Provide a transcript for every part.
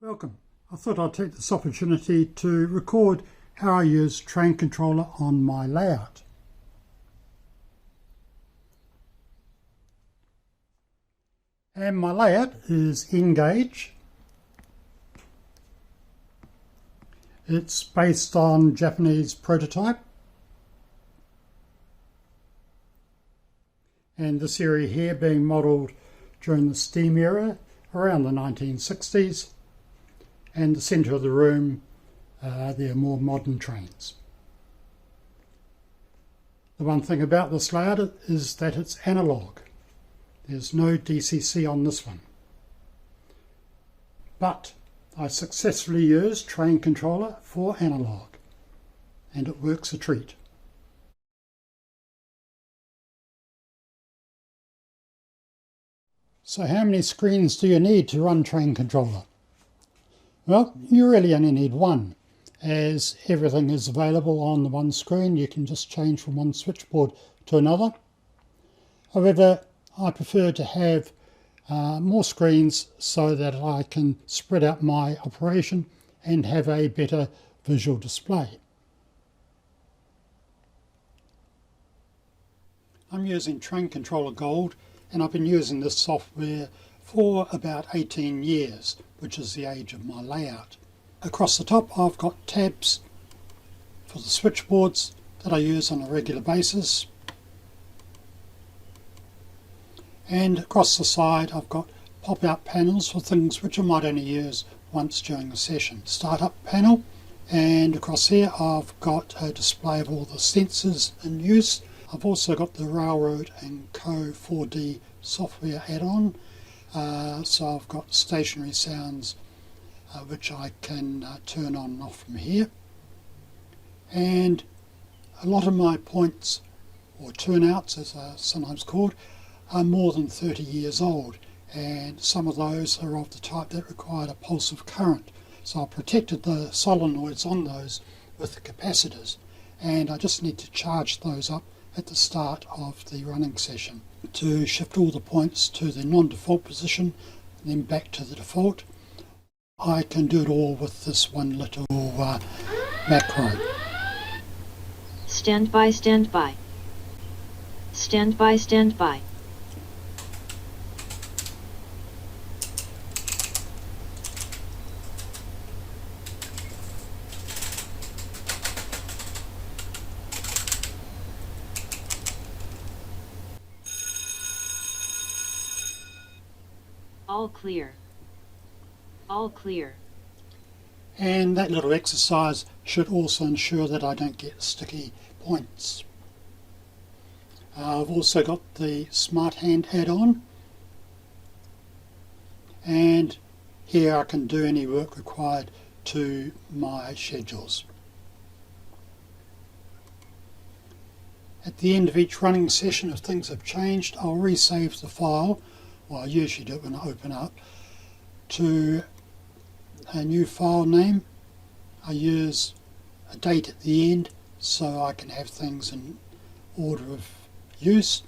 Welcome. I thought I'd take this opportunity to record how I use TrainController on my layout. And my layout is Engage. It's based on Japanese prototype. And this area here being modelled during the steam era around the 1960s. And the centre of the room, they're more modern trains. The one thing about this layout is that it's analogue. There's no DCC on this one. But I successfully used TrainController for analogue, and it works a treat. So how many screens do you need to run TrainController? Well, you really only need one, as everything is available on the one screen. You can just change from one switchboard to another. However, I prefer to have more screens so that I can spread out my operation and have a better visual display. I'm using TrainController Gold, and I've been using this software for about 18 years, which is the age of my layout. Across the top I've got tabs for the switchboards that I use on a regular basis, and across the side I've got pop-out panels for things which I might only use once during a session. Startup panel, and across here I've got a display of all the sensors in use. I've also got the Railroad & Co 4D software add-on. So I've got stationary sounds which I can turn on and off from here. And a lot of my points, or turnouts as they're sometimes called, are more than 30 years old, and some of those are of the type that required a pulse of current. So I protected the solenoids on those with the capacitors, and I just need to charge those up at the start of the running session to shift all the points to the non-default position and then back to the default. I can do it all with this one little macro. Stand by, stand by. Stand by, stand by. All clear. All clear. And that little exercise should also ensure that I don't get sticky points. I've also got the Smart Hand add-on, and here I can do any work required to my schedules. At the end of each running session, if things have changed, I'll resave the file. Well, I usually do it when I open up, to a new file name. I use a date at the end so I can have things in order of use,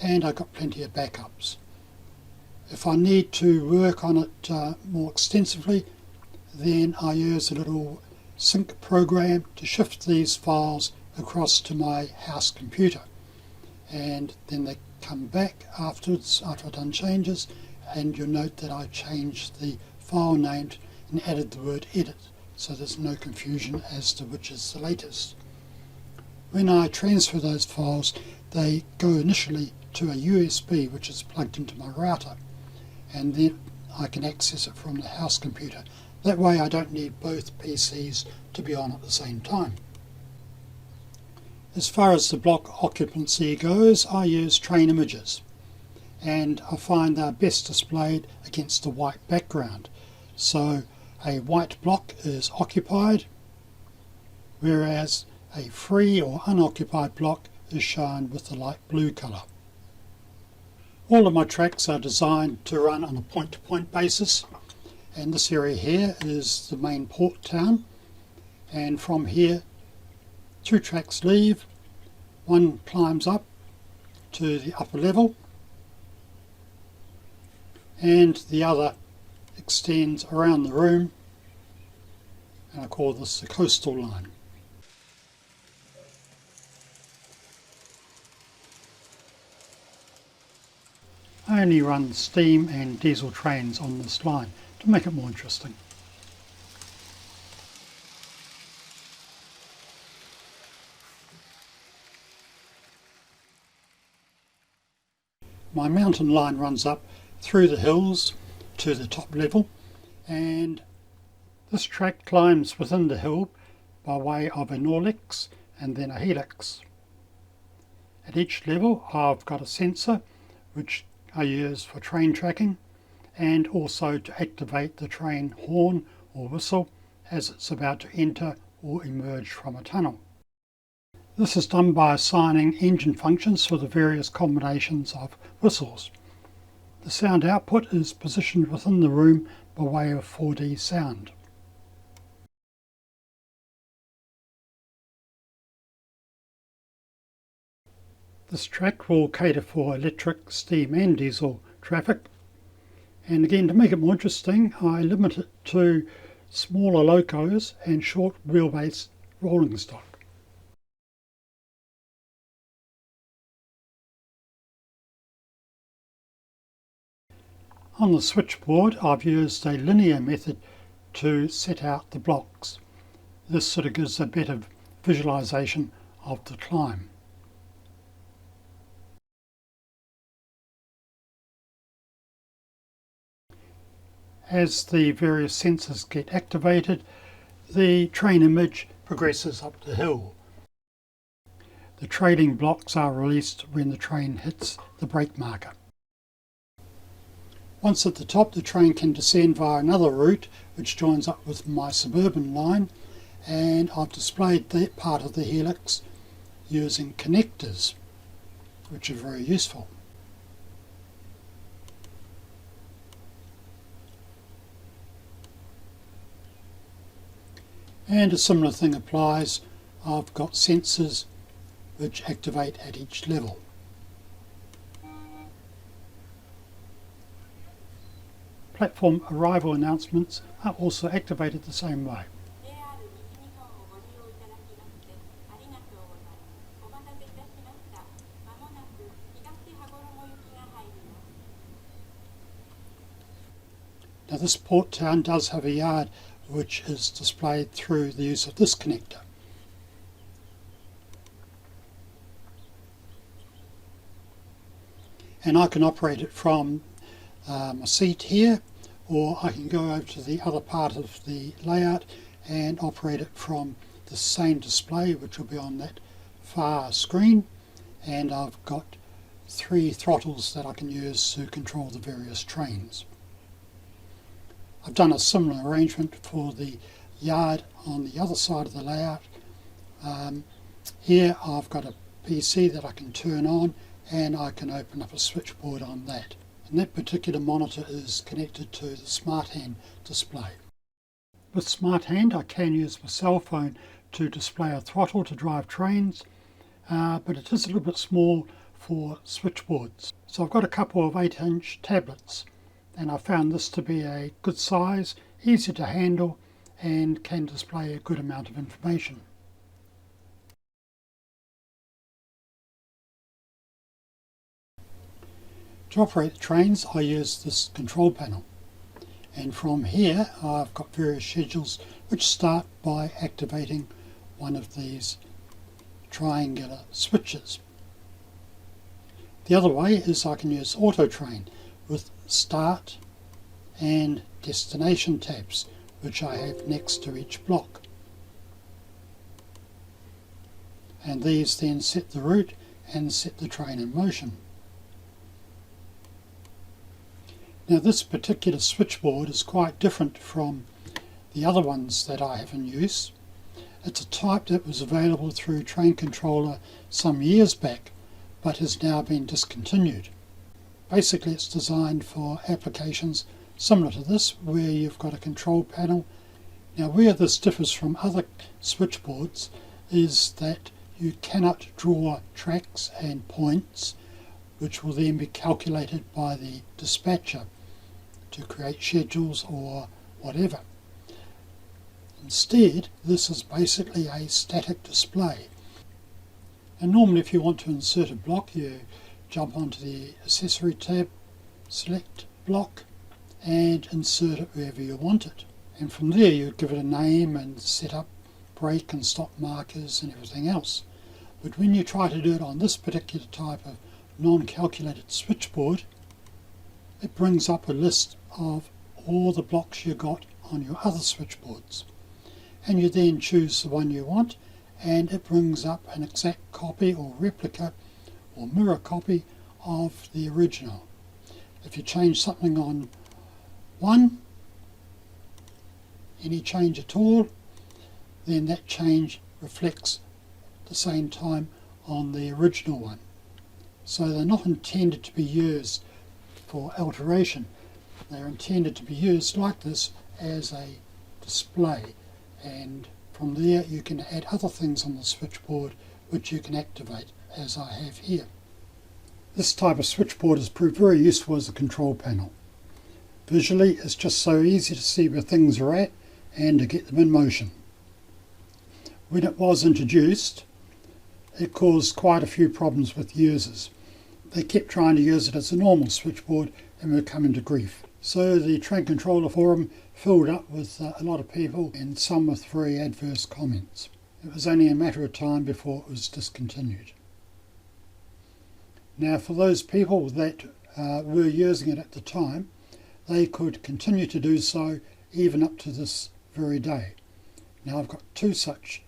and I've got plenty of backups. If I need to work on it more extensively, then I use a little sync program to shift these files across to my house computer, and then they come back afterwards after I've done changes, and you'll note that I changed the file name and added the word edit, so there's no confusion as to which is the latest. When I transfer those files, they go initially to a USB which is plugged into my router, and then I can access it from the house computer. That way I don't need both PCs to be on at the same time. As far as the block occupancy goes, I use train images, and I find they're best displayed against a white background. So a white block is occupied, whereas a free or unoccupied block is shown with the light blue colour. All of my tracks are designed to run on a point-to-point basis, and this area here is the main port town, and from here 2 tracks leave, one climbs up to the upper level, and the other extends around the room, and I call this the coastal line. I only run steam and diesel trains on this line to make it more interesting. My mountain line runs up through the hills to the top level, and this track climbs within the hill by way of a Norlex and then a helix. At each level I've got a sensor which I use for train tracking and also to activate the train horn or whistle as it's about to enter or emerge from a tunnel. This is done by assigning engine functions for the various combinations of whistles. The sound output is positioned within the room by way of 4D sound. This track will cater for electric, steam and diesel traffic, and again, to make it more interesting, I limit it to smaller locos and short wheelbase rolling stock. On the switchboard I've used a linear method to set out the blocks. This sort of gives a better visualization of the climb. As the various sensors get activated, the train image progresses up the hill. The trailing blocks are released when the train hits the brake marker. Once at the top, the train can descend via another route which joins up with my suburban line, and I've displayed that part of the helix using connectors, which are very useful. And a similar thing applies. I've got sensors which activate at each level. Platform arrival announcements are also activated the same way. Now this port town does have a yard which is displayed through the use of this connector. And I can operate it from a seat here, or I can go over to the other part of the layout and operate it from the same display, which will be on that far screen, and I've got 3 throttles that I can use to control the various trains. I've done a similar arrangement for the yard on the other side of the layout. Here I've got a PC that I can turn on, and I can open up a switchboard on that. And that particular monitor is connected to the Smart Hand display. With Smart Hand I can use my cell phone to display a throttle to drive trains, but it is a little bit small for switchboards. So I've got a couple of 8-inch tablets, and I found this to be a good size, easy to handle, and can display a good amount of information. To operate the trains I use this control panel, and from here I've got various schedules which start by activating one of these triangular switches. The other way is I can use Auto Train with start and destination tabs which I have next to each block, and these then set the route and set the train in motion. Now this particular switchboard is quite different from the other ones that I have in use. It's a type that was available through TrainController some years back, but has now been discontinued. Basically it's designed for applications similar to this, where you've got a control panel. Now where this differs from other switchboards is that you cannot draw tracks and points which will then be calculated by the dispatcher to create schedules or whatever. Instead, this is basically a static display. And normally if you want to insert a block, you jump onto the Accessory tab, select Block, and insert it wherever you want it. And from there you give it a name and set up break and stop markers and everything else. But when you try to do it on this particular type of non-calculated switchboard, it brings up a list of all the blocks you got on your other switchboards. And you then choose the one you want, and it brings up an exact copy or replica or mirror copy of the original. If you change something on one, any change at all, then that change reflects at the same time on the original one. So they're not intended to be used for alteration. They're intended to be used like this as a display, and from there you can add other things on the switchboard which you can activate, as I have here. This type of switchboard has proved very useful as a control panel. Visually, it's just so easy to see where things are at and to get them in motion. When it was introduced, it caused quite a few problems with users. They kept trying to use it as a normal switchboard and were coming to grief. So the TrainController forum filled up with a lot of people, and some with very adverse comments. It was only a matter of time before it was discontinued. Now for those people that were using it at the time, they could continue to do so even up to this very day. Now I've got two such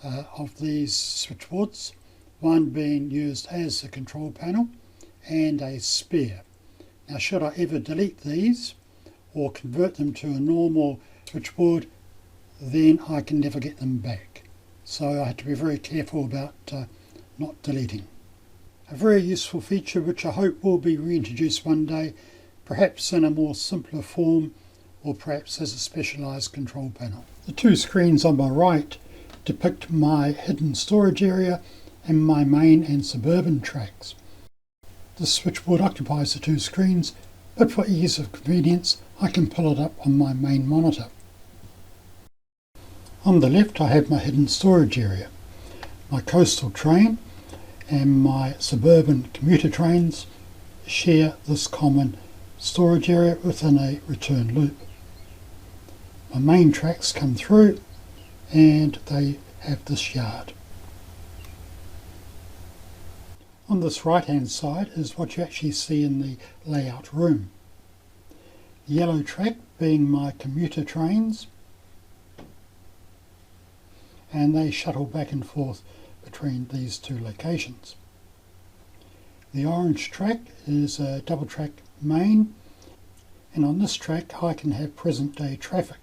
of these switchboards, one being used as a control panel and a spare. Now should I ever delete these or convert them to a normal switchboard, then I can never get them back. So I have to be very careful about not deleting. A very useful feature which I hope will be reintroduced one day, perhaps in a more simpler form or perhaps as a specialised control panel. The two screens on my right depict my hidden storage area and my main and suburban tracks. This switchboard occupies the two screens, but for ease of convenience I can pull it up on my main monitor. On the left I have my hidden storage area. My coastal train and my suburban commuter trains share this common storage area within a return loop. My main tracks come through and they have this yard. On this right hand side is what you actually see in the layout room. The yellow track being my commuter trains, and they shuttle back and forth between these two locations. The orange track is a double track main, and on this track I can have present day traffic.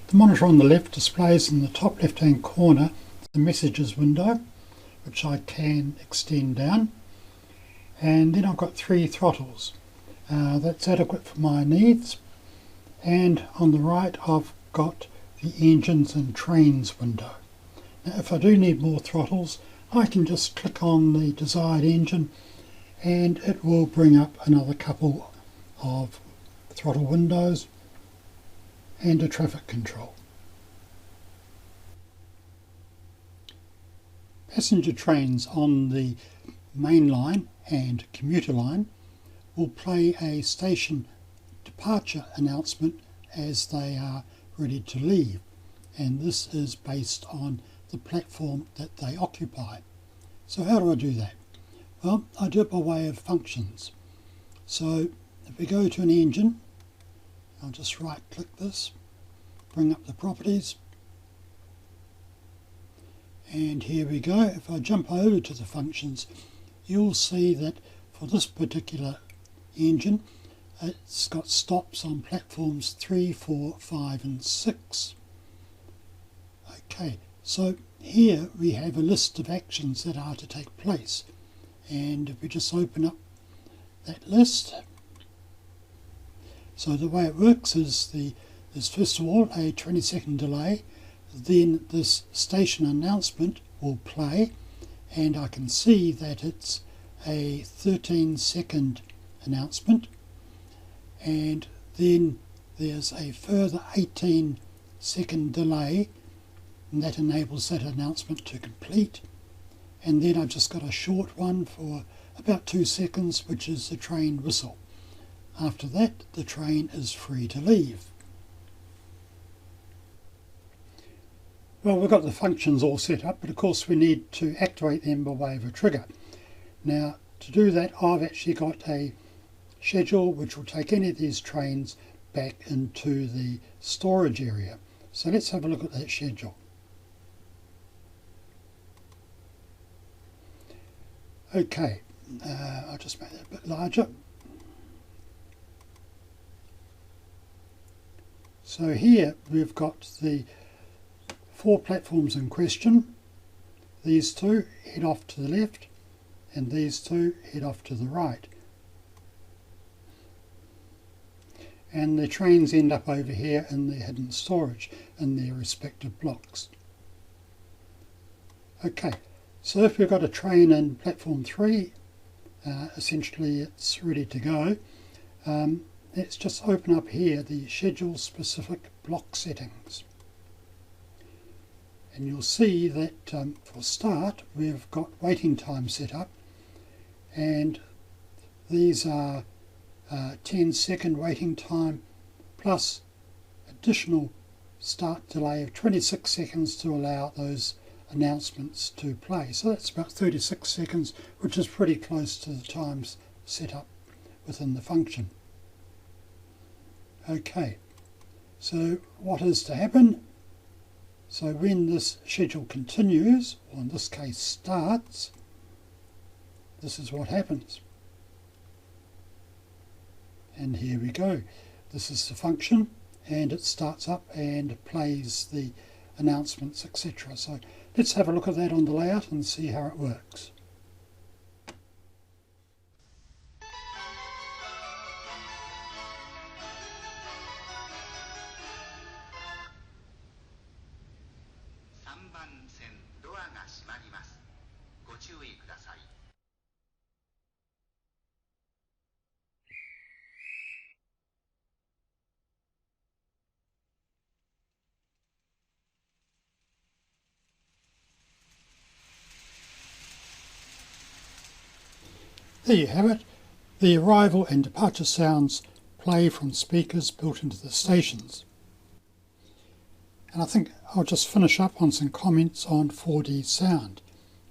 The monitor on the left displays in the top left hand corner the messages window, which I can extend down, and then I've got three throttles. That's adequate for my needs, and on the right I've got the engines and trains window. Now if I do need more throttles, I can just click on the desired engine and it will bring up another couple of throttle windows and a traffic control. Passenger trains on the main line and commuter line will play a station departure announcement as they are ready to leave, and this is based on the platform that they occupy. So how do I do that? Well, I do it by way of functions. So if we go to an engine, I'll just right click this, bring up the properties, And here we go. If I jump over to the functions, you'll see that for this particular engine, it's got stops on platforms 3, 4, 5 and 6. Okay, so here we have a list of actions that are to take place, and if we just open up that list, so the way it works is there's first of all a 20-second delay, then this station announcement will play, and I can see that it's a 13-second announcement, and then there's a further 18-second delay, and that enables that announcement to complete. And then I've just got a short one for about 2 seconds, which is the train whistle. After that, the train is free to leave. Well, we've got the functions all set up, but of course we need to activate them by way of a trigger. Now, to do that, I've actually got a schedule which will take any of these trains back into the storage area. So let's have a look at that schedule. Okay, I'll just make that a bit larger. So here we've got the 4 platforms in question. These 2 head off to the left, and these 2 head off to the right. And the trains end up over here in the hidden storage in their respective blocks. Okay, so if we've got a train in platform 3, essentially it's ready to go. Let's just open up here the schedule specific block settings. And you'll see that for start we've got waiting time set up, and these are 10-second waiting time plus additional start delay of 26 seconds to allow those announcements to play. So that's about 36 seconds, which is pretty close to the times set up within the function. Okay, so what is to happen? So when this schedule continues, or in this case starts, this is what happens. And here we go. This is the function, and it starts up and plays the announcements, etc. So let's have a look at that on the layout and see how it works. There you have it. The arrival and departure sounds play from speakers built into the stations. And I think I'll just finish up on some comments on 4D sound,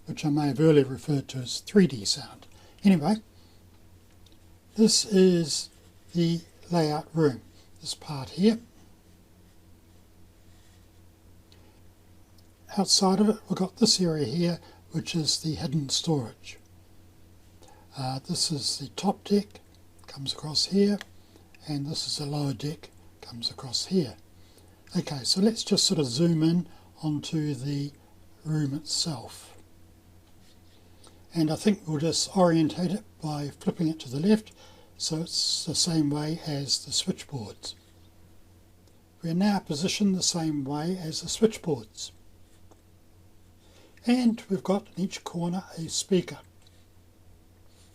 which I may have earlier referred to as 3D sound. Anyway, this is the layout room, this part here. Outside of it, we've got this area here, which is the hidden storage. This is the top deck, comes across here, and this is the lower deck, comes across here. Okay, so let's just sort of zoom in onto the room itself. And I think we'll just orientate it by flipping it to the left, so it's the same way as the switchboards. We're now positioned the same way as the switchboards. And we've got in each corner a speaker.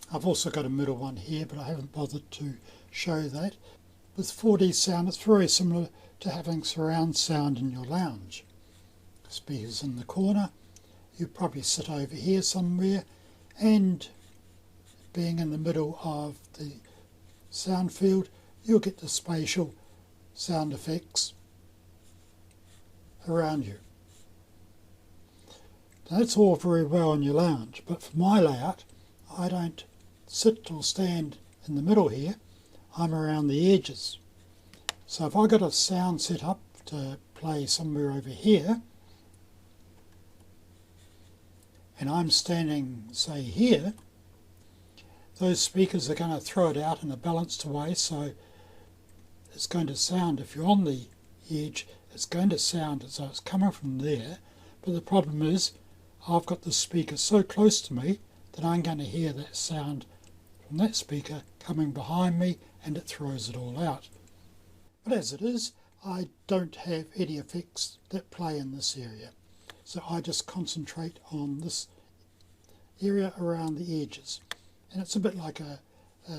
I've also got a middle one here, but I haven't bothered to show that. With 4D sound, it's very similar to having surround sound in your lounge. Speakers in the corner, you probably sit over here somewhere, and being in the middle of the sound field, you'll get the spatial sound effects around you. Now, that's all very well in your lounge, but for my layout, I don't sit or stand in the middle here, I'm around the edges. So if I got a sound set up to play somewhere over here, and I'm standing, say, here, those speakers are going to throw it out in a balanced way, so it's going to sound, if you're on the edge, it's going to sound as though it's coming from there, but the problem is I've got the speaker so close to me that I'm going to hear that sound from that speaker coming behind me, and it throws it all out. But as it is, I don't have any effects that play in this area, so I just concentrate on this area around the edges. And it's a bit like a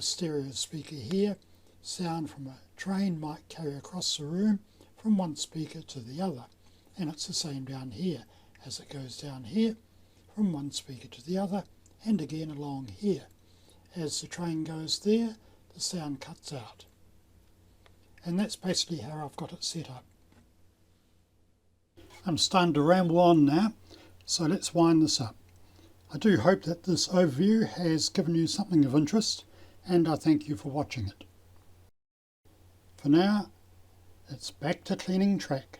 stereo speaker here. Sound from a train might carry across the room from one speaker to the other, and it's the same down here as it goes down here from one speaker to the other, and again along here. As the train goes there, the sound cuts out. And that's basically how I've got it set up. I'm starting to ramble on now, so let's wind this up. I do hope that this overview has given you something of interest, and I thank you for watching it. For now, it's back to cleaning track.